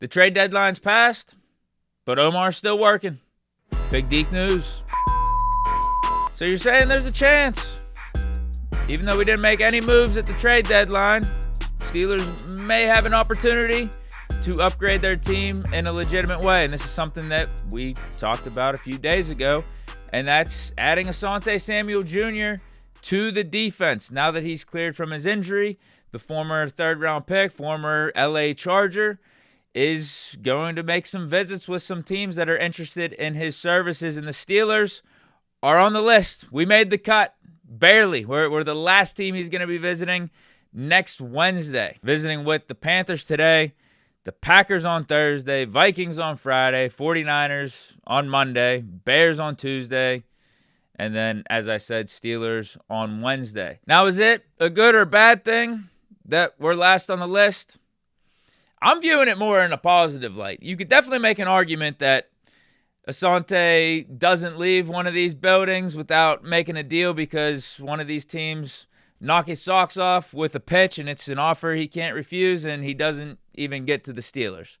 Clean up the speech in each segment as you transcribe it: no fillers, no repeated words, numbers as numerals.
The trade deadline's passed, but Omar's still working. Big Deke news. So you're saying there's a chance, even though we didn't make any moves at the trade deadline, Steelers may have an opportunity to upgrade their team in a legitimate way. And this is something that we talked about a few days ago, and that's adding Asante Samuel Jr. to the defense. Now that he's cleared from his injury, the former third-round pick, former LA Charger, is going to make some visits with some teams that are interested in his services, and the Steelers are on the list. We made the cut, barely. We're the last team he's going to be visiting next Wednesday. Visiting with the Panthers today, the Packers on Thursday, Vikings on Friday, 49ers on Monday, Bears on Tuesday, and then, as I said, Steelers on Wednesday. Now, is it a good or bad thing that we're last on the list? I'm viewing it more in a positive light. You could definitely make an argument that Asante doesn't leave one of these buildings without making a deal because one of these teams knock his socks off with a pitch and it's an offer he can't refuse and he doesn't even get to the Steelers.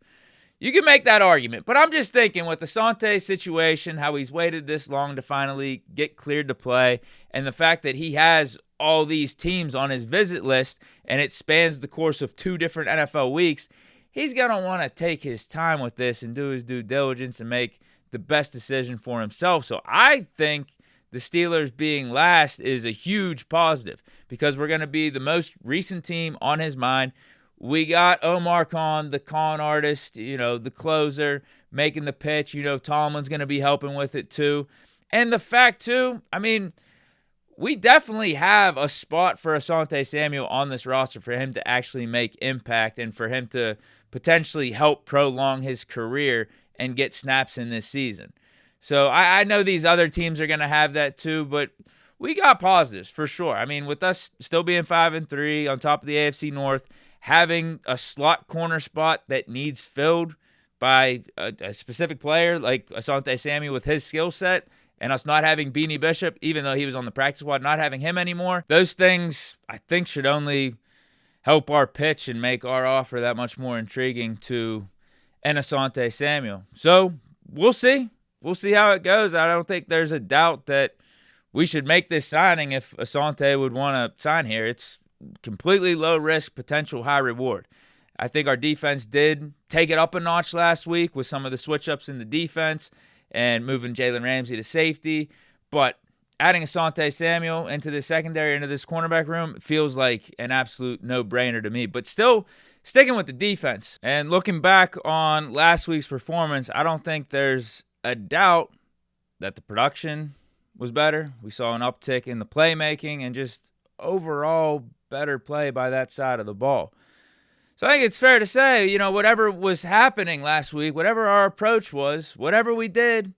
You can make that argument, but I'm just thinking with Asante's situation, how he's waited this long to finally get cleared to play, and the fact that he has all these teams on his visit list and it spans the course of 2 different NFL weeks, he's going to want to take his time with this and do his due diligence and make the best decision for himself. So I think the Steelers being last is a huge positive because we're going to be the most recent team on his mind. We got Omar Khan, the con artist, the closer, making the pitch. Tomlin's going to be helping with it too. And the fact too, we definitely have a spot for Asante Samuel on this roster for him to actually make impact and for him to potentially help prolong his career and get snaps in this season. So I know these other teams are going to have that too, but we got positives for sure. With us still being 5-3 on top of the AFC North, having a slot corner spot that needs filled by a specific player like Asante Samuel with his skill set, and us not having Beanie Bishop, even though he was on the practice squad, not having him anymore, those things I think should only help our pitch and make our offer that much more intriguing to an Asante Samuel. So we'll see. We'll see how it goes. I don't think there's a doubt that we should make this signing if Asante would want to sign here. It's completely low risk, potential high reward. I think our defense did take it up a notch last week with some of the switch-ups in the defense and moving Jalen Ramsey to safety. But adding Asante Samuel into the secondary, into this cornerback room, feels like an absolute no-brainer to me. But still, sticking with the defense and looking back on last week's performance, I don't think there's a doubt that the production was better. We saw an uptick in the playmaking and just overall better play by that side of the ball. So I think it's fair to say, whatever was happening last week, whatever our approach was, whatever we did,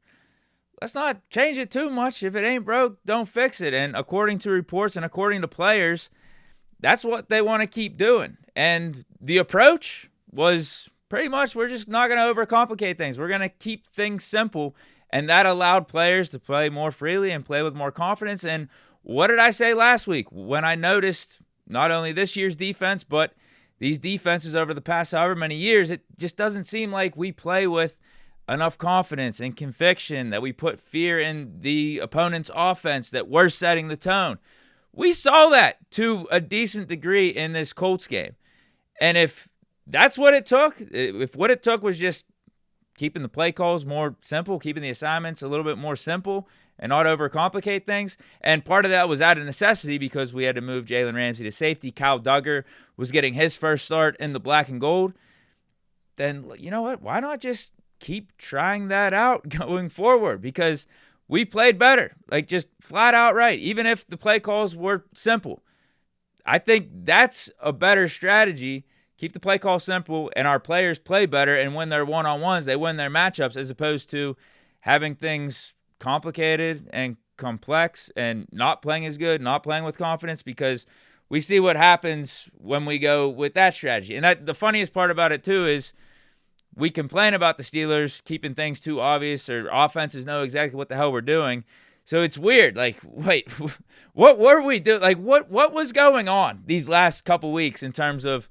let's not change it too much. If it ain't broke, don't fix it. And according to reports and according to players, that's what they want to keep doing. And the approach was pretty much we're just not going to overcomplicate things. We're going to keep things simple. And that allowed players to play more freely and play with more confidence. And what did I say last week when I noticed not only this year's defense, but these defenses over the past however many years, it just doesn't seem like we play with enough confidence and conviction, that we put fear in the opponent's offense, that we're setting the tone. We saw that to a decent degree in this Colts game. And if that's what it took, if what it took was just keeping the play calls more simple, keeping the assignments a little bit more simple and not overcomplicate things, and part of that was out of necessity because we had to move Jalen Ramsey to safety. Kyle Duggar was getting his first start in the black and gold. Then, you know what? Why not just keep trying that out going forward? Because we played better, like just flat out right, even if the play calls were simple. I think that's a better strategy. Keep the play call simple, and our players play better, and when they're one-on-ones, they win their matchups, as opposed to having things complicated and complex and not playing as good, not playing with confidence, because we see what happens when we go with that strategy. And that the funniest part about it, too, is we complain about the Steelers keeping things too obvious, or offenses know exactly what the hell we're doing. So it's weird. Like, wait, what were we doing? Like, what was going on these last couple weeks in terms of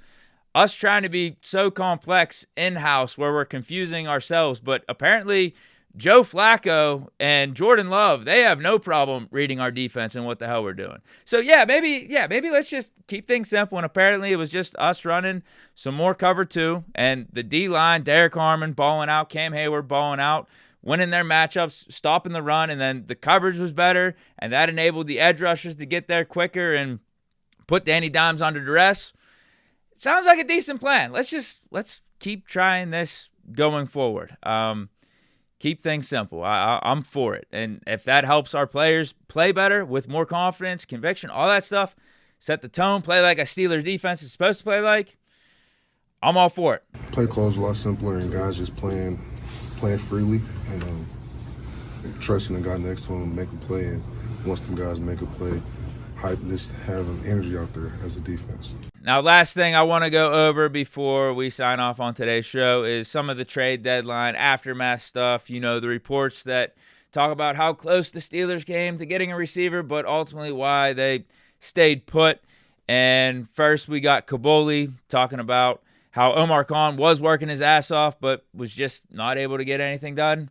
us trying to be so complex in-house where we're confusing ourselves. But apparently Joe Flacco and Jordan Love, they have no problem reading our defense and what the hell we're doing. So maybe let's just keep things simple. And apparently it was just us running some more cover 2 and the D-line, Derek Harmon balling out, Cam Hayward balling out, winning their matchups, stopping the run, and then the coverage was better, and that enabled the edge rushers to get there quicker and put Danny Dimes under duress. Sounds like a decent plan. Let's keep trying this going forward. Keep things simple. I'm for it. And if that helps our players play better with more confidence, conviction, all that stuff, set the tone, play like a Steelers defense is supposed to play like, I'm all for it. Play calls a lot simpler and guys just playing freely and trusting the guy next to him, make a play. And once them guys make a play, just have an energy out there as a defense. Now, last thing I want to go over before we sign off on today's show is some of the trade deadline aftermath stuff. You know, the reports that talk about how close the Steelers came to getting a receiver, but ultimately why they stayed put. And first we got Kaboli talking about how Omar Khan was working his ass off, but was just not able to get anything done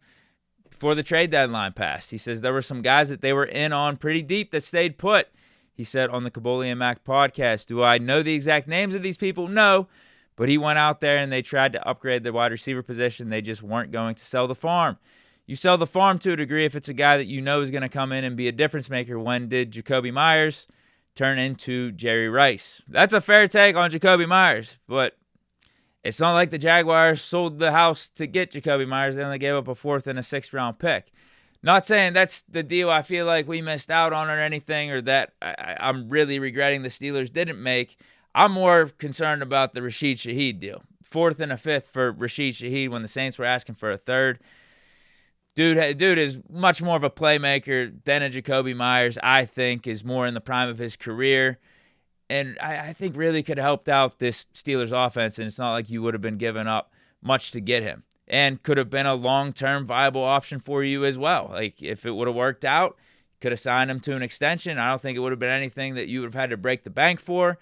before the trade deadline passed. He says there were some guys that they were in on pretty deep that stayed put. He said on the Kaboli and Mac podcast, do I know the exact names of these people? No, but he went out there and they tried to upgrade the wide receiver position. They just weren't going to sell the farm. You sell the farm to a degree if it's a guy that you know is going to come in and be a difference maker. When did Jacoby Myers turn into Jerry Rice? That's a fair take on Jacoby Myers, but it's not like the Jaguars sold the house to get Jacoby Myers. They only gave up a 4th and a 6th round pick. Not saying that's the deal I feel like we missed out on or anything, or that I'm really regretting the Steelers didn't make. I'm more concerned about the Rashid Shaheed deal. 4th and a 5th for Rashid Shaheed when the Saints were asking for a 3rd. Dude is much more of a playmaker than a Jacoby Myers. I think is more in the prime of his career. And I think really could have helped out this Steelers offense, and it's not like you would have been giving up much to get him. And could have been a long-term viable option for you as well. Like, if it would have worked out, could have signed him to an extension. I don't think it would have been anything that you would have had to break the bank for.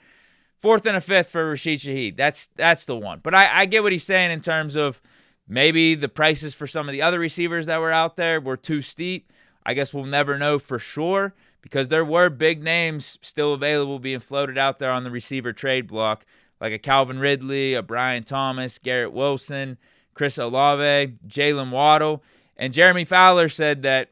4th and a 5th for Rashid Shaheed. That's the one. But I get what he's saying in terms of maybe the prices for some of the other receivers that were out there were too steep. I guess we'll never know for sure because there were big names still available being floated out there on the receiver trade block, like a Calvin Ridley, a Brian Thomas, Garrett Wilson, Chris Olave, Jalen Waddle, and Jeremy Fowler said that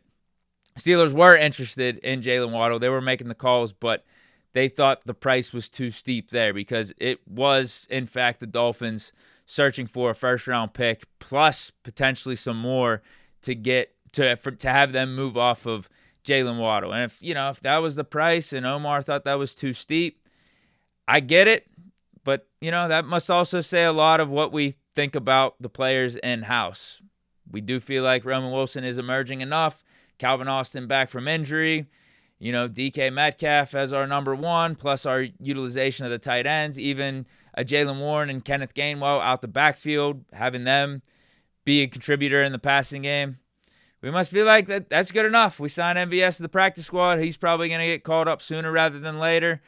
Steelers were interested in Jalen Waddle. They were making the calls, but they thought the price was too steep there because it was, in fact, the Dolphins searching for a 1st-round pick plus potentially some more to get to have them move off of Jalen Waddle. And if that was the price and Omar thought that was too steep, I get it. But, that must also say a lot of what we think about the players in-house. We do feel like Roman Wilson is emerging enough. Calvin Austin back from injury. DK Metcalf as our number 1, plus our utilization of the tight ends. Even a Jaylen Warren and Kenneth Gainwell out the backfield, having them be a contributor in the passing game. We must feel like that's good enough. We signed MVS to the practice squad. He's probably going to get called up sooner rather than later.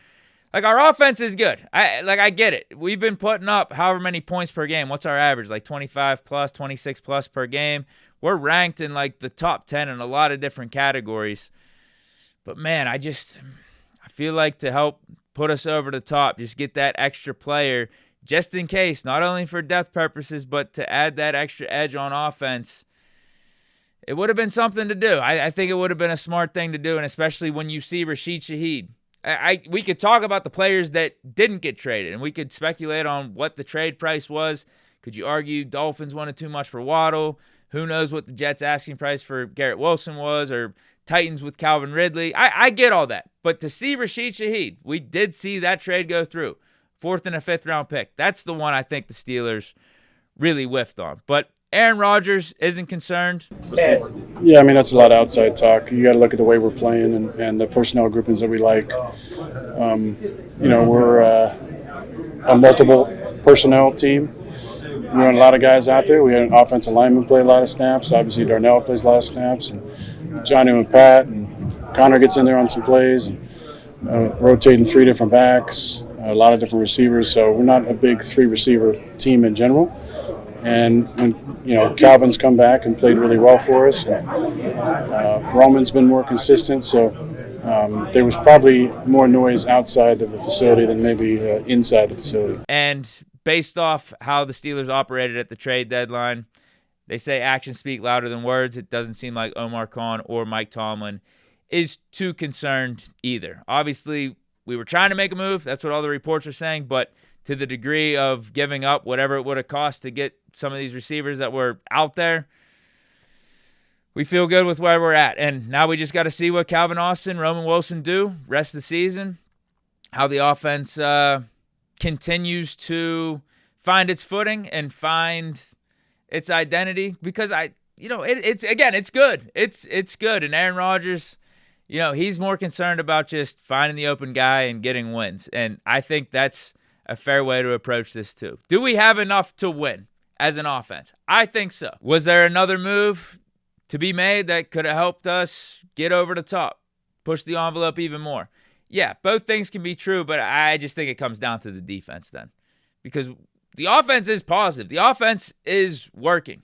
Like, our offense is good. I get it. We've been putting up however many points per game. What's our average? Like 25 plus, 26 plus per game. We're ranked in like the top 10 in a lot of different categories. But man, I feel like to help put us over the top, just get that extra player just in case, not only for depth purposes, but to add that extra edge on offense. It would have been something to do. I think it would have been a smart thing to do, and especially when you see Rashid Shaheed. We could talk about the players that didn't get traded, and we could speculate on what the trade price was. Could you argue Dolphins wanted too much for Waddle? Who knows what the Jets' asking price for Garrett Wilson was, or Titans with Calvin Ridley? I get all that. But to see Rashid Shaheed, we did see that trade go through. 4th and a 5th round pick. That's the one I think the Steelers really whiffed on. But Aaron Rodgers isn't concerned. Yeah, that's a lot of outside talk. You got to look at the way we're playing and the personnel groupings that we like. We're a multiple personnel team. We run a lot of guys out there. We had an offensive lineman play a lot of snaps. Obviously, Darnell plays a lot of snaps. And Johnny and Pat and Connor gets in there on some plays. And, rotating 3 different backs. a lot of different receivers. So we're not a big 3-receiver team in general. And when Calvin's come back and played really well for us, and Roman's been more consistent. So there was probably more noise outside of the facility than maybe inside the facility. And based off how the Steelers operated at the trade deadline, they say actions speak louder than words. It doesn't seem like Omar Khan or Mike Tomlin is too concerned either. Obviously, we were trying to make a move. That's what all the reports are saying. But to the degree of giving up whatever it would have cost to get some of these receivers that were out there, we feel good with where we're at. And now we just got to see what Calvin Austin, Roman Wilson do rest of the season, how the offense continues to find its footing and find its identity, because it's good. It's good. And Aaron Rodgers, he's more concerned about just finding the open guy and getting wins. And I think that's a fair way to approach this too. Do we have enough to win as an offense? I think so. Was there another move to be made that could have helped us get over the top, push the envelope even more? Yeah, both things can be true, but I just think it comes down to the defense then, because the offense is positive. The offense is working.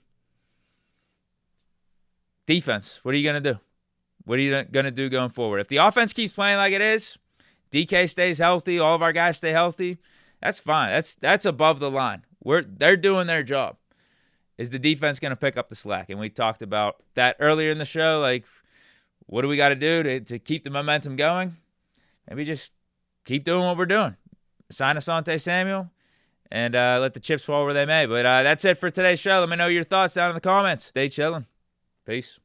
Defense, what are you going to do? What are you going to do going forward? If the offense keeps playing like it is, DK stays healthy, all of our guys stay healthy, that's fine. That's above the line. They're doing their job. Is the defense going to pick up the slack? And we talked about that earlier in the show. Like, what do we got to do to keep the momentum going? Maybe just keep doing what we're doing. Sign Asante Samuel and let the chips fall where they may. But that's it for today's show. Let me know your thoughts down in the comments. Stay chilling. Peace.